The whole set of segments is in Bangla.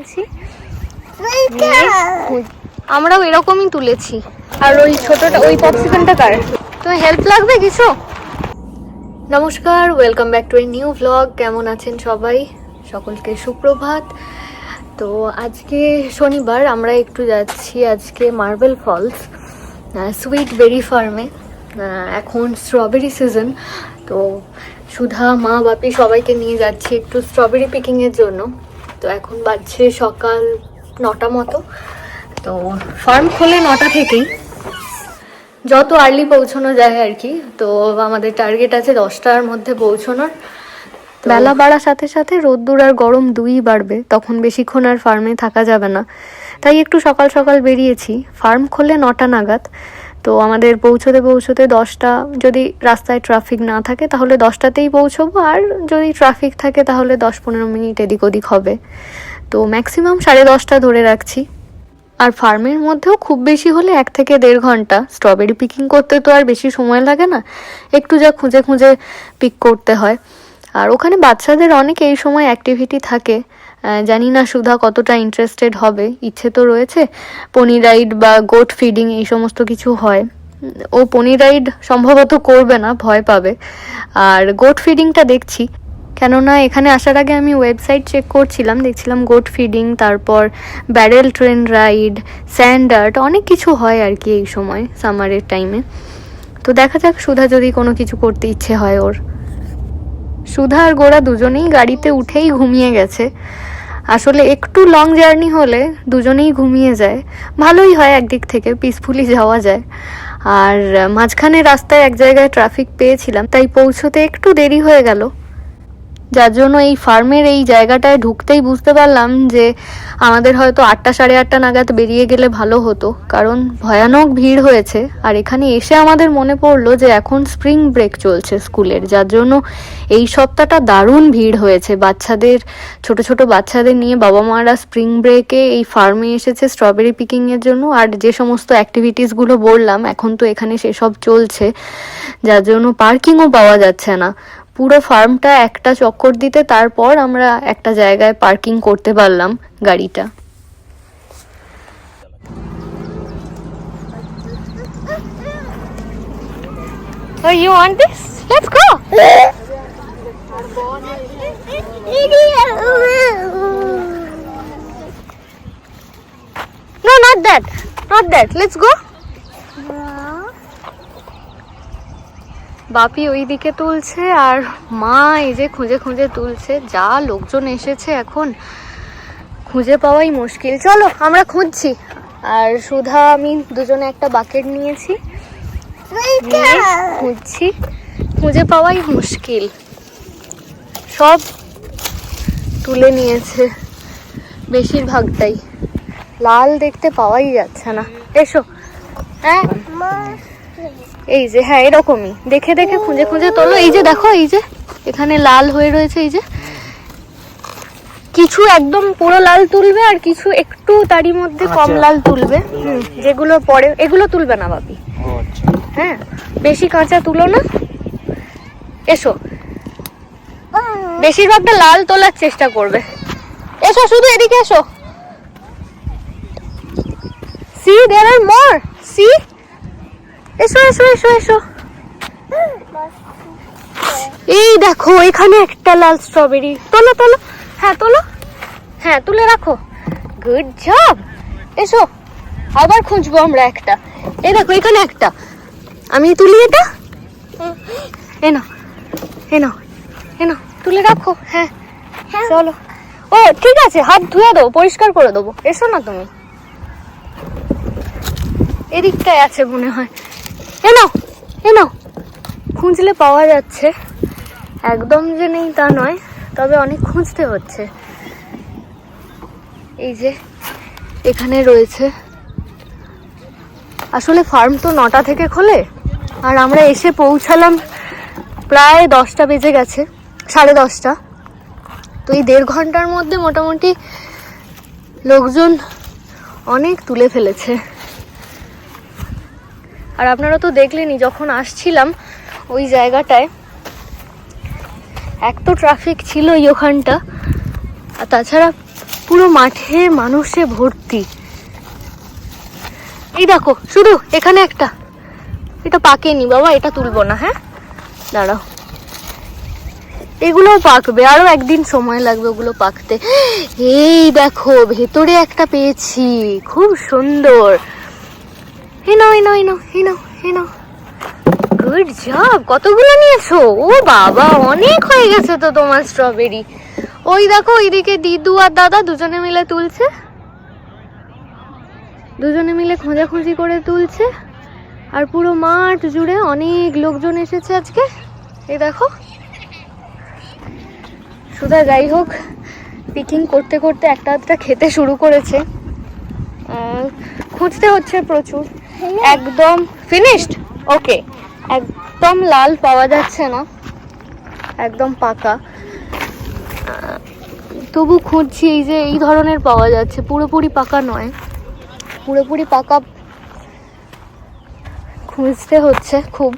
তুলছি, আমরাও এরকমই তুলেছি। আর ওই ছোটটা, ওই পপসিকলটা কার? তোমার হেল্প লাগবে কিছু? নমস্কার, welcome back to a new vlog. কেমন আছেন সবাই? সকলকে সুপ্রভাত। তো আজকে শনিবার, আমরা একটু যাচ্ছি আজকে মার্বেল ফলস, সুইট বেরি ফার্মে। এখন স্ট্রবেরি সিজন, তো সুধা, মা, বাপি সবাইকে নিয়ে যাচ্ছি একটু স্ট্রবেরি পিকিংয়ের জন্য। তো এখন বাজছে সকাল 9টা মতো। তো ফার্ম খোলে 9টা থেকেই, যত আর্লি পৌঁছানো যায় আর কি। তো আমাদের টার্গেট আছে 10টার মধ্যে পৌঁছানোর। বেলা বাড়ার সাথে সাথে রোদ্দুর আর গরম দুই বাড়বে, তখন বেশিক্ষণ আর ফার্মে থাকা যাবে না, তাই একটু সকাল সকাল বেরিয়েছি। ফার্ম খোলে 9টা নাগাদ, তো আমাদের পৌঁছতে 10টা, যদি রাস্তায় ট্রাফিক না থাকে তাহলে 10টাতেই পৌঁছবো, আর যদি ট্রাফিক থাকে তাহলে 10-15 মিনিট এদিক ওদিক হবে। তো ম্যাক্সিমাম 10:30 ধরে রাখছি। আর ফার্মের মধ্যেও খুব বেশি হলে 1 থেকে 1.5 ঘন্টা। স্ট্রবেরি পিকিং করতে তো আর বেশি সময় লাগে না, একটু যা খুঁজে খুঁজে পিক করতে হয়। আর ওখানে বাচ্চাদের অনেক এই সময় অ্যাক্টিভিটি থাকে, জানি না সুধা কতটা ইন্টারেস্টেড হবে। ইচ্ছে তো রয়েছে, পনি রাইড বা গোট ফিডিং এই সমস্ত কিছু হয়। ও পনি রাইড সম্ভবত করবে না, ভয় পাবে। আর গোট ফিডিংটা দেখছি, কেননা এখানে আসার আগে আমি ওয়েবসাইট চেক করছিলাম, দেখছিলাম গোট ফিডিং, তারপর barrel train ride, sand art, অনেক কিছু হয় আর কি এই সময় সামারের টাইমে। তো দেখা যাক সুধা যদি কোনো কিছু করতে ইচ্ছে হয় ওর। সুধা আর গোড়া দুজনেই গাড়িতে উঠেই ঘুমিয়ে গেছে। আসলে একটু লং জার্নি হলে দুজনেই ঘুমিয়ে যায়, ভালোই হয়, একদিক থেকে পিসফুলি যাওয়া যায়। আর মাঝখানে রাস্তায় এক জায়গায় ট্রাফিক পেয়েছিলাম, তাই পৌঁছতে একটু দেরি হয়ে গেল, যার জন্য এই ফার্মের এই জায়গাটায় ঢুকতেই বুঝতে পারলাম যে আমাদের হয়তো 8টা, 8:30 নাগাদ বেরিয়ে গেলে ভালো হতো, কারণ ভয়ানক ভিড় হয়েছে। আর এখানে এসে আমাদের মনে পড়লো যে এখন স্প্রিং ব্রেক চলছে স্কুলের, যার জন্য এই সপ্তাহটা দারুণ ভিড় হয়েছে। বাচ্চাদের, ছোট ছোট বাচ্চাদের নিয়ে বাবা মারা স্প্রিং ব্রেকে এই ফার্মে এসেছে স্ট্রবেরি পিকিংয়ের জন্য। আর যে সমস্ত অ্যাক্টিভিটিসগুলো বললাম, এখন তো এখানে সেসব চলছে, যার জন্য পার্কিংও পাওয়া যাচ্ছে না। পুরো ফার্মটা একটা চক্কর দিতে তারপর আমরা একটা জায়গায় পার্কিং করতে পারলাম গাড়িটা। Oh, you want this? Let's go. No, not that. Not that. Let's go. বাপি ওইদিকে তুলছে আর মা এই যে খুঁজে খুঁজে তুলছে। যা লোকজন এসেছে এখন, খুঁজে পাওয়াই মুশকিল। চলো আমরা খুঁজছি। আর সুধা, আমি দুজনে একটা বাকেট নিয়েছি, খুঁজছি, খুঁজে পাওয়াই মুশকিল। সব তুলে নিয়েছে বেশিরভাগটাই, লাল দেখতে পাওয়াই যাচ্ছে না। এসো। হ্যাঁ এই যে, হ্যাঁ এরকমই দেখে দেখে খুঁজে খুঁজে তোলো। এই যে দেখো, এই যে এখানে লাল হয়ে রয়েছে, এই যে কিছু একদম পুরো লাল তুলবে আর কিছু একটু তারই মধ্যে কম লাল তুলবে। যেগুলো পরে এগুলো তুলবে না বাপি। হ্যাঁ, বেশি কাঁচা তুলো না। এসো, বেশিরভাগটা লাল তোলার চেষ্টা করবে। এসো, শুধু এদিকে এসো। See, there are more. See? এসো এসো এসো এসো। এই দেখো, এখানে একটা লাল স্ট্রবেরি। তোলো তোলো, হ্যাঁ তোলো, হ্যাঁ তুলে রাখো। Good job. এসো, আবার খুঁজবো আমরা একটা। এই দেখো, এখানে একটা। আমি তুলি এটা। এনো এনো এনো, তুলে রাখো। হ্যাঁ চলো। ও ঠিক আছে, হাত ধুয়ে দেবো, পরিষ্কার করে দেবো। এসো না তুমি, এদিকটায় আছে মনে হয়। এনো এনো, খুঁজলে পাওয়া যাচ্ছে, একদম যে নেই তা নয়, তবে অনেক খুঁজতে হচ্ছে। এই যে এখানে রয়েছে। আসলে ফার্ম তো 9টা থেকে খোলে, আর আমরা এসে পৌঁছালাম প্রায় 10টা বেজে গেছে, 10:30। তো এই 1.5 ঘন্টার মধ্যে মোটামুটি লোকজন অনেক তুলে ফেলেছে। আর আপনারা তো দেখলেনই, যখন আসছিলাম ওই জায়গাটায় এক তো ট্রাফিক ছিল ওখানটা, আর তাছাড়া পুরো মাঠে মানুষে ভর্তি। এই দেখো শুধু এখানে একটা, এটা পাকেনি বাবা, এটা তুলবো না। হ্যাঁ দাঁড়াও, এগুলোও পাকবে, আরো একদিন সময় লাগবে ওগুলো পাকতে। এই দেখো ভেতরে একটা পেয়েছি, খুব সুন্দর। এই নাও এই নাও এই নাও এই নাও এই নাও। গুড জব, কতগুলো নিয়েছো? ও বাবা, অনেক হয়ে গেছে তো তোমার স্ট্রবেরি। ওই দেখো ওইদিকে দিদু আর দাদা দুজনে মিলে তুলছে, দুজনে মিলে খোঁজাখুঁজি করে তুলছে। আর পুরো মাঠ জুড়ে অনেক লোকজন এসেছে আজকে। এই দেখো সুধা যাই হোক পিকিং করতে করতে একটা আধটা খেতে শুরু করেছে। খুঁজতে হচ্ছে প্রচুর। একদম ফিনিশড, ওকে। একদম লাল পাওয়া যাচ্ছে না, একদম পাকা। তবু খুঁজছি, এই যে এই ধরনের পাওয়া যাচ্ছে, পুরোপুরি পাকা নয়। পুরোপুরি পাকা খুঁজতে হচ্ছে খুব।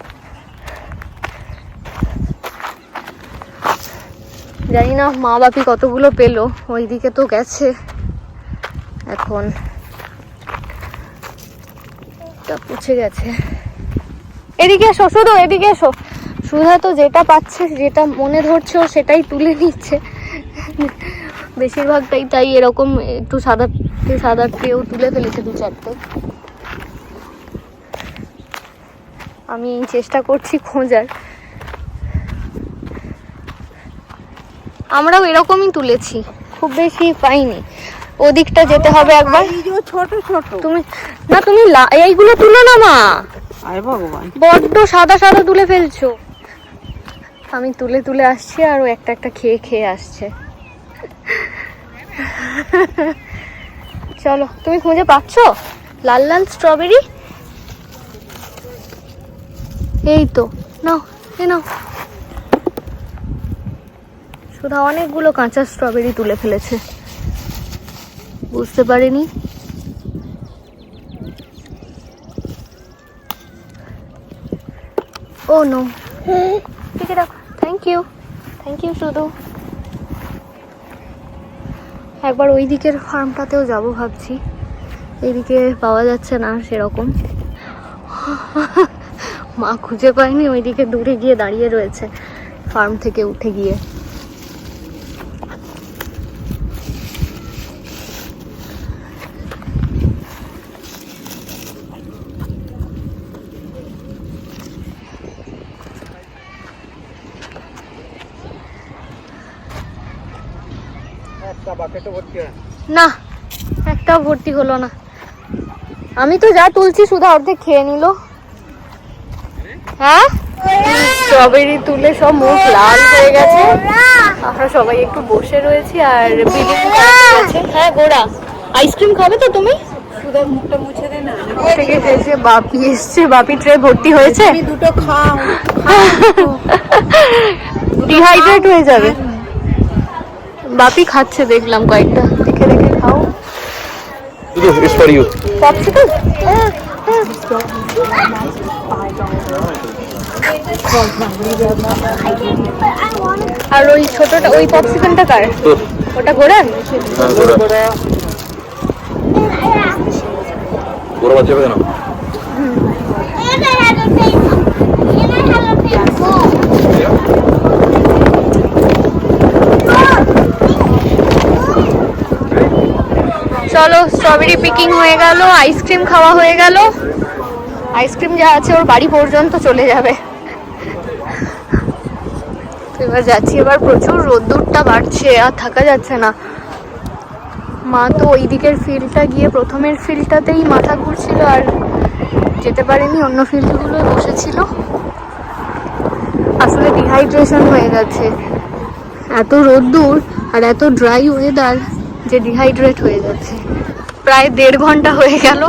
জানি না মা বাপি কতগুলো পেলো, ওইদিকে তো গেছে এখন, পুছে গেছে। এদিকে এসো শুধু, এদিকে এসো। সুধা তো যেটা পাচ্ছে, যেটা মনে ধরছে ও সেটাই তুলে নিচ্ছে বেশিরভাগটাই। তাই এরকম একটু সাদাটেও তুলে ফেলেছে দু চারটে। আমি চেষ্টা করছি খোঁজার। আমরাও এরকমই তুলেছি, খুব বেশি পাইনি। ওদিকটা যেতে হবে একবার। ছোট ছোট তুমি না, তুমি এইগুলো তুলো না মা, আয় ভগবান, বড্ড সাদা সাদা তুলে ফেলছো। আমি তুলে তুলে আসছি আর ও একটা একটা খেয়ে খেয়ে আসছে। চলো, তুমি খুঁজে পাচ্ছো লাল লাল স্ট্রবেরি? এই তো নাও, এ নাও। সুধা অনেকগুলো কাঁচা স্ট্রবেরি তুলে ফেলেছে, বুঝতে পারিনি। ও নো, ঠিক আছে রাখো। থ্যাংক ইউ, থ্যাংক ইউ শুধু। একবার ওই দিকের ফার্মটাতেও যাব ভাবছি, এইদিকে পাওয়া যাচ্ছে না সেরকম। মা খুঁজে পায়নি, ওইদিকে দূরে গিয়ে দাঁড়িয়ে রয়েছে ফার্ম থেকে উঠে গিয়ে। না, একটাও ভর্তি হলো না। আমি তো যা তুলছি সুধা অর্ধেক খেয়ে নিল। হ্যাঁ, স্ট্রবেরি তুলে সব মুখ লাল হয়ে গেছে। আমরা সবাই একটু বসে রয়েছি আর বিলিং আছে। হ্যাঁ গোড়া, আইসক্রিম খাবে তো তুমি? সুধা মুখটা মুছে দে না। থেকে এসে বাপি এসছে, বাপি ট্রে ভর্তি হয়েছে। তুমি দুটো খাও, ডিহাইড্রেট হয়ে যাবে। বাপি খাচ্ছে দেখলাম কয়েকটা, দেখে দেখে খাও। It's for you. পপসিকল? আর ওই ছোটটা, ওই পপসিকলটা কার? ওটা ঘোড়ার? ঘোড়া বাচ্চা হবে না। চলো, স্ট্রবেরি পিকিং হয়ে গেল, আইসক্রিম খাওয়া হয়ে গেল। আইসক্রিম যা আছে ওর বাড়ি পর্যন্ত চলে যাবে। এবার যাচ্ছি, এবার প্রচুর রোদ্দুরটা বাড়ছে, আর থাকা যাচ্ছে না। মা তো ওই দিকের ফিল্ডটা গিয়ে প্রথমের ফিল্ডটাতেই মাথা ঘুরছিল আর যেতে পারেনি, অন্য ফিল্ডগুলো বসেছিল। আসলে ডিহাইড্রেশন হয়ে গেছে, এত রোদ্দুর আর এত ড্রাই ওয়েদার যে ডিহাইড্রেট হয়ে যাচ্ছে। প্রায় 1.5 ঘন্টা হয়ে গেল,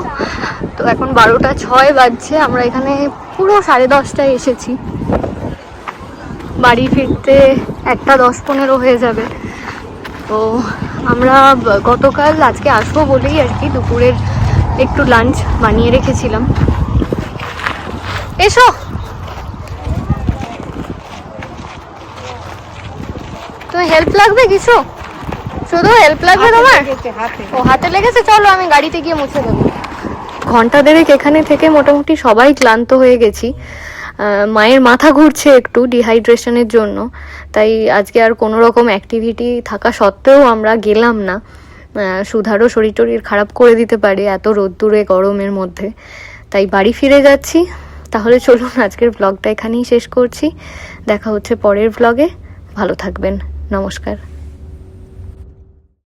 তো এখন 12টা 6 বাজছে। আমরা এখানে পুরো 10:30টায় এসেছি, বাড়ি ফিরতে 1টা 10-15 হয়ে যাবে। তো আমরা গতকাল আজকে আসবো বলেই আর কি দুপুরের একটু লাঞ্চ বানিয়ে রেখেছিলাম। এসো, তোমার হেল্প লাগবে কিছু? শুধু হেল্প লাগবে তোমার? লেগেছে হাতে। ও হাতে লেগেছে, চলো আমি গাড়িতে গিয়ে মুছে দেবো। ঘন্টা দেড়েক এখানে থেকে মোটামুটি সবাই ক্লান্ত হয়ে গেছি। মায়ের মাথা ঘুরছে একটু ডিহাইড্রেশনের জন্য, তাই আজকে আর কোনো রকম অ্যাক্টিভিটি থাকা সত্ত্বেও আমরা গেলাম না। সুধারও শরীর টরীর খারাপ করে দিতে পারে এত রোদ্দুরে গরমের মধ্যে, তাই বাড়ি ফিরে যাচ্ছি। তাহলে চলুন আজকের ব্লগটা এখানেই শেষ করছি। দেখা হচ্ছে পরের ব্লগে। ভালো থাকবেন। নমস্কার।